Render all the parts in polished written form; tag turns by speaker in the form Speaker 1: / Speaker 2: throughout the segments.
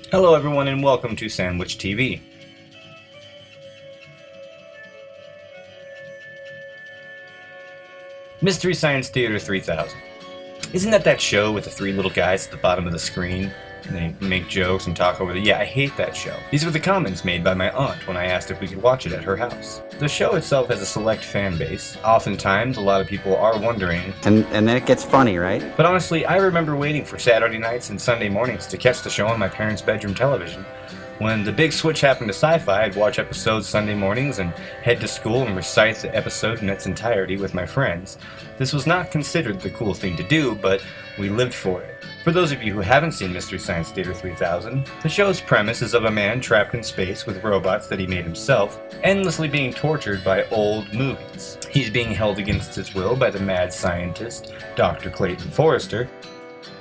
Speaker 1: Hello everyone and welcome to SandwichTV. Mystery Science Theater 3000. Isn't that show with the three little guys at the bottom of the screen? And they make jokes and talk over Yeah, I hate that show. These were the comments made by my aunt when I asked if we could watch it at her house. The show itself has a select fan base. Oftentimes, a lot of people are wondering.
Speaker 2: And then it gets funny, right?
Speaker 1: But honestly, I remember waiting for Saturday nights and Sunday mornings to catch the show on my parents' bedroom television. When the big switch happened to sci-fi, I'd watch episodes Sunday mornings and head to school and recite the episode in its entirety with my friends. This was not considered the cool thing to do, but we lived for it. For those of you who haven't seen Mystery Science Theater 3000, the show's premise is of a man trapped in space with robots that he made himself, endlessly being tortured by old movies. He's being held against his will by the mad scientist, Dr. Clayton Forrester,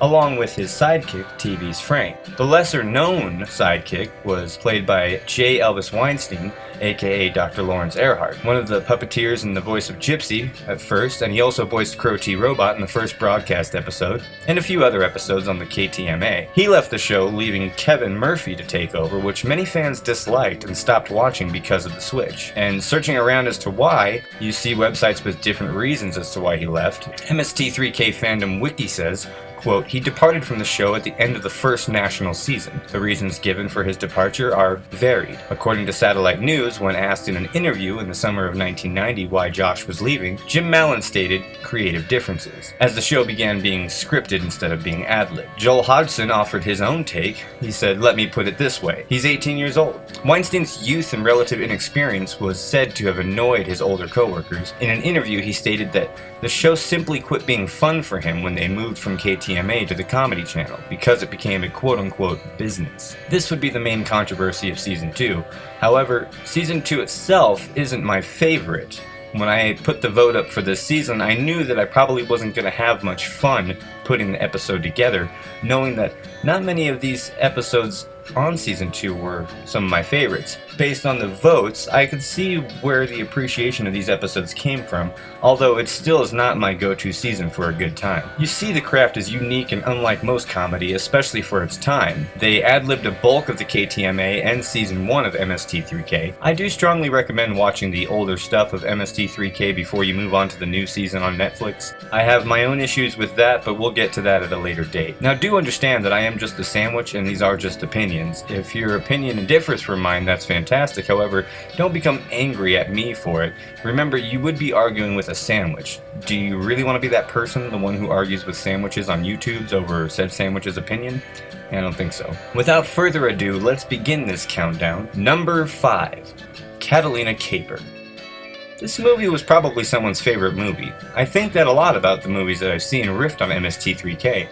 Speaker 1: along with his sidekick, TV's Frank. The lesser-known sidekick was played by J. Elvis Weinstein, aka Dr. Lawrence Earhart, one of the puppeteers and the voice of Gypsy at first, and he also voiced Crow T. Robot in the first broadcast episode, and a few other episodes on the KTMA. He left the show, leaving Kevin Murphy to take over, which many fans disliked and stopped watching because of the switch. And searching around as to why, you see websites with different reasons as to why he left. Mst3K Fandom Wiki says, quote, he departed from the show at the end of the first national season. The reasons given for his departure are varied. According to Satellite News, when asked in an interview in the summer of 1990 why Josh was leaving, Jim Mallon stated, creative differences, as the show began being scripted instead of being ad-libbed. Joel Hodgson offered his own take. He said, let me put it this way. He's 18 years old. Weinstein's youth and relative inexperience was said to have annoyed his older co-workers. In an interview, he stated that the show simply quit being fun for him when they moved from KTMA to the Comedy Channel, because it became a quote-unquote business. This would be the main controversy of Season 2. However, Season 2 itself isn't my favorite. When I put the vote up for this season, I knew that I probably wasn't going to have much fun putting the episode together, knowing that not many of these episodes on Season 2 were some of my favorites. Based on the votes, I could see where the appreciation of these episodes came from, although it still is not my go-to season for a good time. You see, the craft is unique and unlike most comedy, especially for its time. They ad-libbed a bulk of the KTMA and Season 1 of Mst3K. I do strongly recommend watching the older stuff of Mst3K before you move on to the new season on Netflix. I have my own issues with that, but we'll get to that at a later date. Now, do understand that I am just a sandwich and these are just opinions. If your opinion differs from mine, that's fantastic. However, don't become angry at me for it. Remember, you would be arguing with a sandwich. Do you really want to be that person, the one who argues with sandwiches on YouTube's over said sandwich's opinion? I don't think so. Without further ado, let's begin this countdown. Number 5, Catalina Caper. This movie was probably someone's favorite movie. I think that a lot about the movies that I've seen riffed on Mst3K.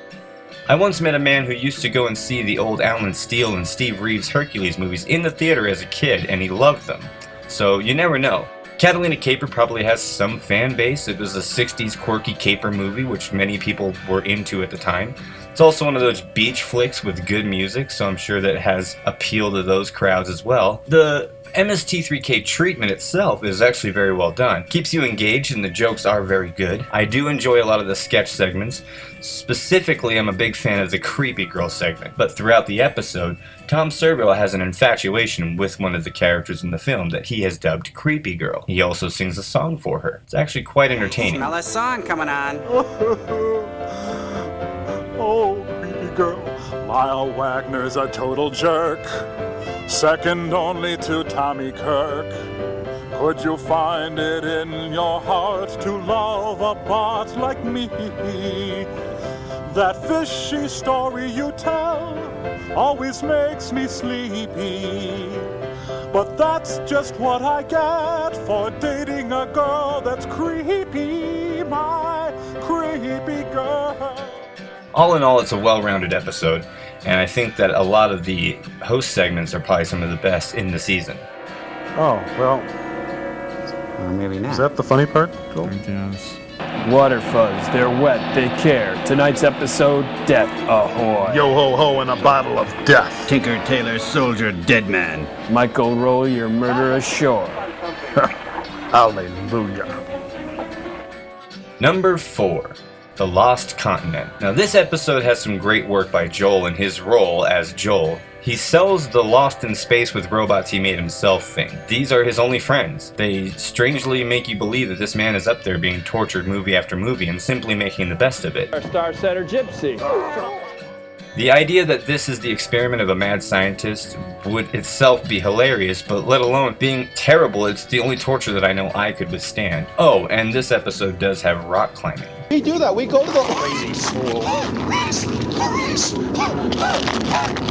Speaker 1: I once met a man who used to go and see the old Alan Steele and Steve Reeves Hercules movies in the theater as a kid, and he loved them. So you never know. Catalina Caper probably has some fan base. It was a 60s quirky caper movie, which many people were into at the time. It's also one of those beach flicks with good music, so I'm sure that it has appeal to those crowds as well. The Mst3K treatment itself is actually very well done. Keeps you engaged and the jokes are very good. I do enjoy a lot of the sketch segments. Specifically, I'm a big fan of the Creepy Girl segment. But throughout the episode, Tom Servo has an infatuation with one of the characters in the film that he has dubbed Creepy Girl. He also sings a song for her. It's actually quite entertaining.
Speaker 2: Smell a song coming on.
Speaker 3: Oh, creepy girl, Lyle Wagner's a total jerk, second only to Tommy Kirk. Could you find it in your heart to love a bot like me? That fishy story you tell always makes me sleepy, but that's just what I get for dating a girl that's creepy, my creepy girl.
Speaker 1: All in all, it's a well-rounded episode, and I think that a lot of the host segments are probably some of the best in the season.
Speaker 3: Oh, well,
Speaker 2: Or maybe not.
Speaker 3: is that the funny part, Joel?
Speaker 4: I guess. Water fuzz, they're wet, they care. Tonight's episode, Death Ahoy.
Speaker 3: Yo-ho-ho and a bottle of death.
Speaker 5: Tinker, Tailor, Soldier, Dead Man.
Speaker 4: Michael, roll your murder ashore.
Speaker 3: Hallelujah.
Speaker 1: Number 4, The Lost Continent. Now, this episode has some great work by Joel in his role as Joel, He sells the Lost in Space with Robots He Made Himself thing. These are his only friends. They strangely make you believe that this man is up there being tortured movie after movie and simply making the best of it.
Speaker 4: Our star setter Gypsy.
Speaker 1: The idea that this is the experiment of a mad scientist would itself be hilarious, but let alone being terrible, it's the only torture that I know I could withstand. Oh, and this episode does have rock climbing.
Speaker 6: We do that. We go to the crazy school.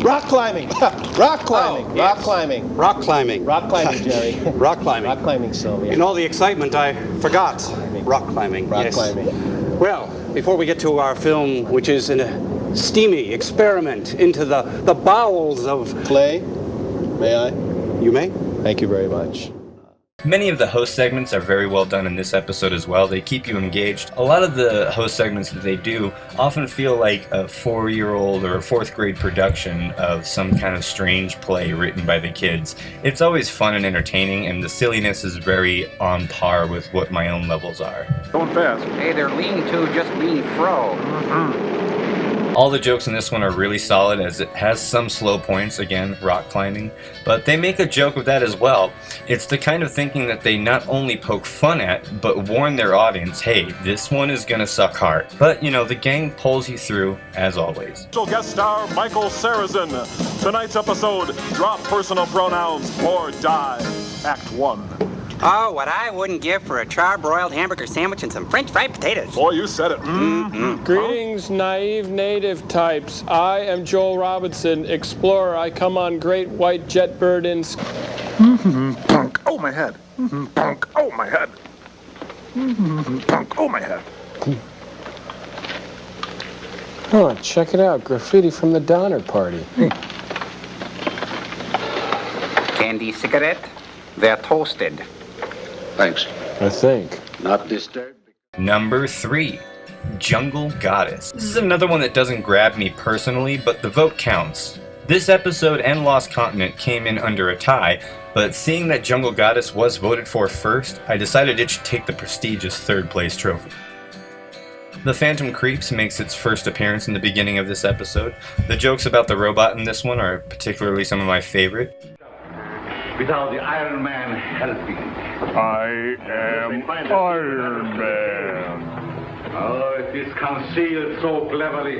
Speaker 6: Rock climbing. Rock climbing.
Speaker 7: Oh,
Speaker 6: Rock
Speaker 7: yes.
Speaker 6: climbing.
Speaker 7: Rock climbing.
Speaker 6: Rock climbing, Jerry.
Speaker 7: Rock climbing.
Speaker 6: Rock climbing, Sylvia.
Speaker 7: In all the excitement, I forgot rock climbing.
Speaker 6: Rock
Speaker 7: Yes.
Speaker 6: climbing.
Speaker 7: Well, before we get to our film, which is a steamy experiment into the bowels of...
Speaker 6: Clay, may I?
Speaker 7: You may?
Speaker 6: Thank you very much.
Speaker 1: Many of the host segments are very well done in this episode as well. They keep you engaged. A lot of the host segments that they do often feel like a 4-year-old or a 4th grade production of some kind of strange play written by the kids. It's always fun and entertaining, and the silliness is very on par with what my own levels are.
Speaker 3: Going fast.
Speaker 2: Hey, they're lean to just mean fro.
Speaker 1: All the jokes in this one are really solid, as it has some slow points, again, rock climbing, but they make a joke of that as well. It's the kind of thinking that they not only poke fun at, but warn their audience, hey, this one is gonna suck hard. But, you know, the gang pulls you through, as always.
Speaker 3: Special guest star Michael Sarrazin. Tonight's episode, Drop Personal Pronouns or Die, Act 1.
Speaker 2: Oh, what I wouldn't give for a charbroiled hamburger sandwich and some French fried potatoes.
Speaker 3: Boy, you said it.
Speaker 4: Greetings, naive native types. I am Joel Robinson, explorer. I come on great white jetbird in...
Speaker 3: Punk. Oh, my head. Punk. Oh, my head. Punk. Oh, my head.
Speaker 4: Oh, check it out. Graffiti from the Donner Party.
Speaker 2: Candy cigarette, they're toasted.
Speaker 5: Thanks.
Speaker 4: I think.
Speaker 5: Not disturbed.
Speaker 1: Number 3. Jungle Goddess. This is another one that doesn't grab me personally, but the vote counts. This episode and Lost Continent came in under a tie, but seeing that Jungle Goddess was voted for first, I decided it should take the prestigious 3rd place trophy. The Phantom Creeps makes its first appearance in the beginning of this episode. The jokes about the robot in this one are particularly some of my favorite.
Speaker 8: Without the Iron Man helping.
Speaker 3: I am Iron Man.
Speaker 8: Oh, it is concealed so cleverly,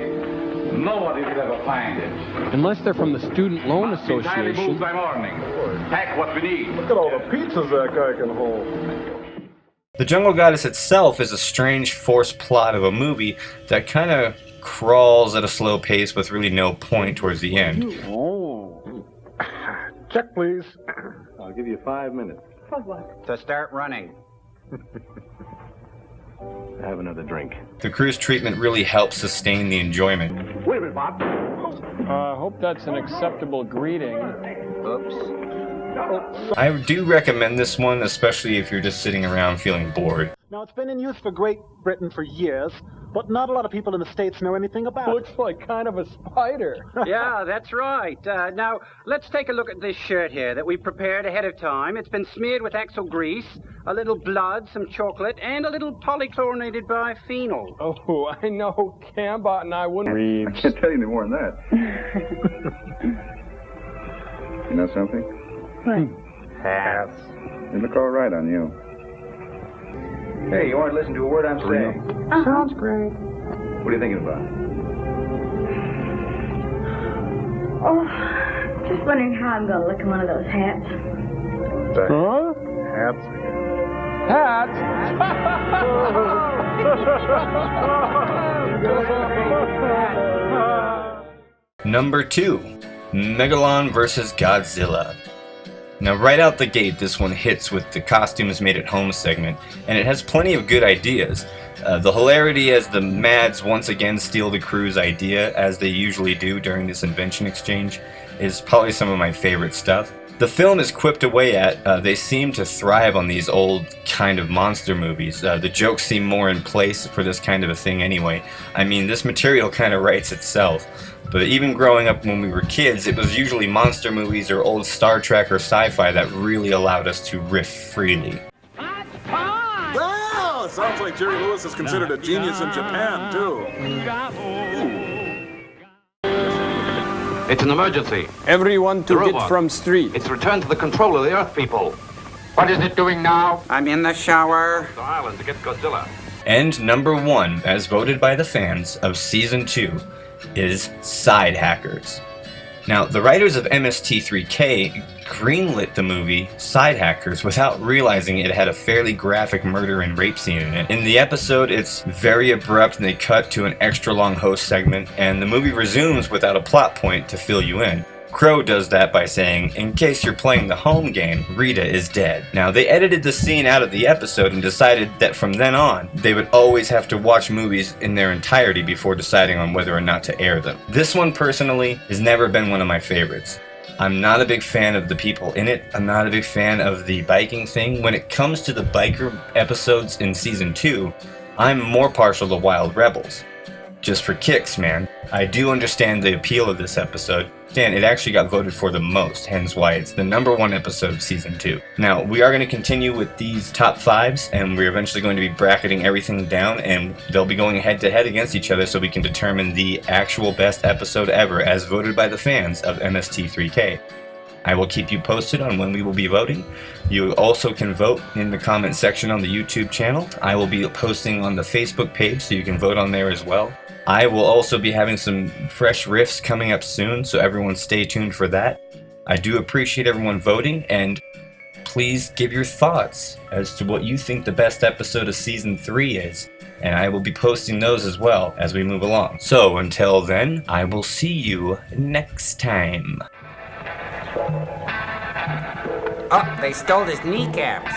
Speaker 8: nobody will ever find it.
Speaker 4: Unless they're from the Student Loan
Speaker 8: Must be timely
Speaker 4: Association.
Speaker 8: moved by morning. Pack what we need.
Speaker 3: Look at all the pizzas that guy can hold.
Speaker 1: The Jungle Goddess itself is a strange forced plot of a movie that kind of crawls at a slow pace with really no point towards the end.
Speaker 3: Check, please.
Speaker 8: I'll give you 5 minutes.
Speaker 2: To start running.
Speaker 8: Have another drink.
Speaker 1: The crew's treatment really helps sustain the enjoyment.
Speaker 8: Wait a minute, Bob.
Speaker 4: I hope that's an acceptable greeting.
Speaker 2: Oops.
Speaker 1: I do recommend this one, especially if you're just sitting around feeling bored.
Speaker 9: Now, it's been in use for Great Britain for years, but not a lot of people in the States know anything about it.
Speaker 4: Looks like kind of a spider.
Speaker 7: Yeah, that's right. Now, let's take a look at this shirt here that we prepared ahead of time. It's been smeared with axle grease, a little blood, some chocolate, and a little polychlorinated biphenyl.
Speaker 4: Oh, I know Cambot and I wouldn't read.
Speaker 8: I can't tell you any more than that. You know something?
Speaker 3: Hats.
Speaker 8: They look all right on you. Hey, you aren't listening to a word I'm saying.
Speaker 9: Sounds great.
Speaker 8: What are you thinking about?
Speaker 10: Oh, just wondering how I'm gonna look in one of those hats.
Speaker 4: Huh?
Speaker 3: Hats.
Speaker 1: Number 2. Megalon vs. Godzilla. Now right out the gate, this one hits with the costumes made at home segment, and it has plenty of good ideas. The hilarity as the Mads once again steal the crew's idea, as they usually do during this invention exchange, is probably some of my favorite stuff. The film is quipped away at. They seem to thrive on these old kind of monster movies. The jokes seem more in place for this kind of a thing anyway. I mean, this material kind of writes itself. But even growing up when we were kids, it was usually monster movies or old Star Trek or sci-fi that really allowed us to riff freely.
Speaker 3: Wow! Sounds like Jerry Lewis is considered a genius in Japan, too.
Speaker 5: It's an emergency.
Speaker 4: Everyone to
Speaker 5: The
Speaker 4: get
Speaker 5: robot.
Speaker 4: from street.
Speaker 5: It's returned to the control of the Earth people.
Speaker 2: What is it doing now? I'm in the shower.
Speaker 5: The island to get Godzilla.
Speaker 1: And number 1, as voted by the fans of Season 2, is Side Hackers. Now, the writers of Mst3K greenlit the movie Side Hackers without realizing it had a fairly graphic murder and rape scene in it. In the episode, it's very abrupt and they cut to an extra long host segment, and the movie resumes without a plot point to fill you in. Crow does that by saying, in case you're playing the home game, Rita is dead. Now, they edited the scene out of the episode and decided that from then on, they would always have to watch movies in their entirety before deciding on whether or not to air them. This one, personally, has never been one of my favorites. I'm not a big fan of the people in it. I'm not a big fan of the biking thing. When it comes to the biker episodes in Season 2, I'm more partial to Wild Rebels. Just for kicks, man. I do understand the appeal of this episode. And it actually got voted for the most, hence why it's the number 1 episode of Season 2. Now, we are going to continue with these top 5s, and we're eventually going to be bracketing everything down, and they'll be going head-to-head against each other so we can determine the actual best episode ever, as voted by the fans of Mst3K. I will keep you posted on when we will be voting. You also can vote in the comment section on the YouTube channel. I will be posting on the Facebook page, so you can vote on there as well. I will also be having some fresh riffs coming up soon, so everyone stay tuned for that. I do appreciate everyone voting, and please give your thoughts as to what you think the best episode of Season 3 is, and I will be posting those as well as we move along. So until then, I will see you next time.
Speaker 2: Oh, they stole his kneecaps.